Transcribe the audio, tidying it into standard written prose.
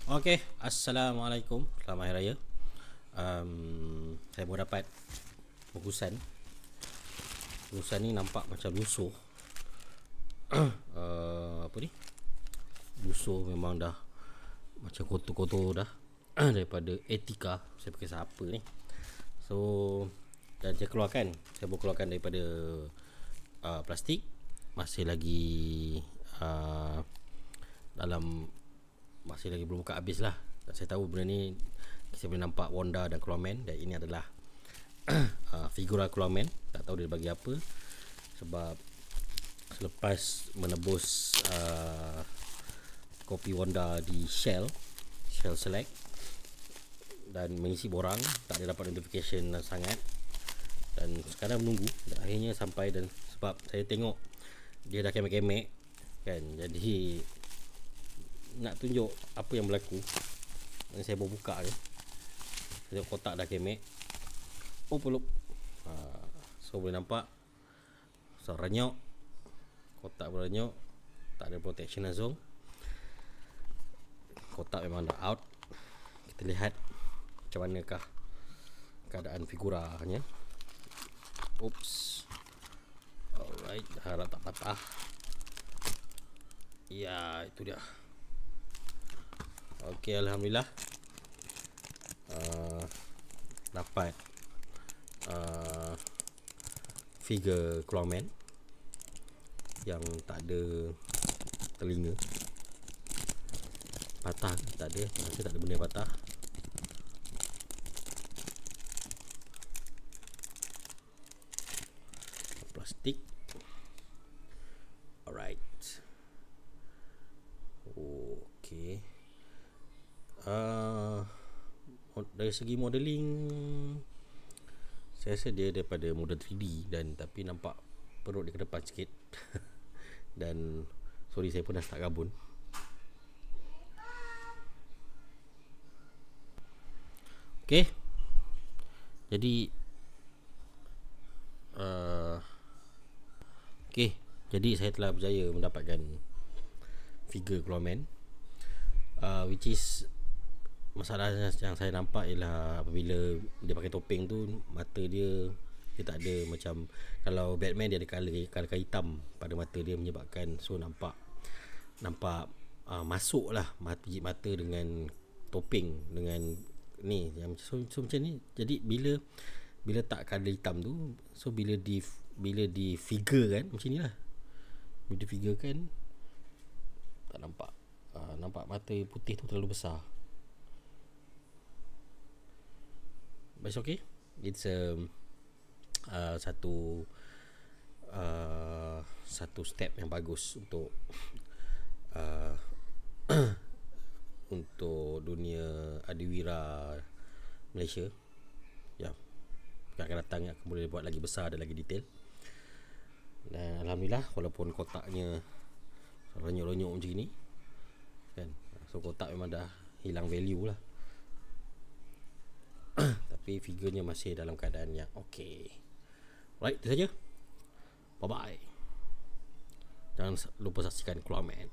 Okey, Assalamualaikum. Selamat Hari Raya. Saya baru dapat bungkusan. Bungkusan ni nampak macam lusuh. Apa ni? Lusuh memang dah macam kotor-kotor dah. Daripada Etika. Saya pakai siapa ni? So, dan saya keluarkan. Saya baru keluarkan daripada plastik. Masih lagi dalam, masih lagi belum buka habis lah. Saya tahu benda ni saya boleh nampak Wanda dan Aquaman, dan ini adalah figura Aquaman. Tak tahu dia bagi apa, sebab selepas menebus kopi Wanda di Shell Select dan mengisi borang, tak ada dapat notification sangat, dan sekarang menunggu. Dan akhirnya sampai, dan sebab saya tengok dia dah kemek-kemek kan, jadi nak tunjuk apa yang berlaku. Dan saya baru buka ni, saya tengok kotak dah kemek. Oh, peluk. So boleh nampak, so renyok, kotak berenyok, tak ada protection langsung. Kotak memang dah out. Kita lihat macam manakah keadaan figuranya. Oops. Alright, harap tak patah. Ya, itu dia. Okey, Alhamdulillah dapat figure Clawman yang tak ada telinga. Patah tak ada, rasa tak ada benda patah. Plastik. Alright. Okay. Dari segi modeling, saya rasa dia daripada model 3D, dan tapi nampak perut dia ke depan sikit. Dan sorry, saya pun dah start gabun. Okay, jadi jadi saya telah berjaya mendapatkan figure Clawman, which is, masalah yang saya nampak ialah apabila dia pakai topeng tu, mata dia tak ada macam, kalau Batman dia ada color hitam pada mata dia, menyebabkan so nampak masuk lah biji mata dengan topeng, dengan ni yang so macam ni. Jadi bila tak color hitam tu, so bila di figure kan macam ni lah, bila di figure kan tak nampak, nampak mata putih tu terlalu besar. But it's okay. It's satu step yang bagus untuk untuk dunia adiwira Malaysia. Ya, akan datang akan boleh buat lagi besar dan lagi detail. Dan Alhamdulillah, walaupun kotaknya renyuk-renyuk macam ni kan, so kotak memang dah hilang value lah. Tapi figurnya masih dalam keadaan yang okey. Right, itu saja. Bye bye. Jangan lupa saksikan Clawman.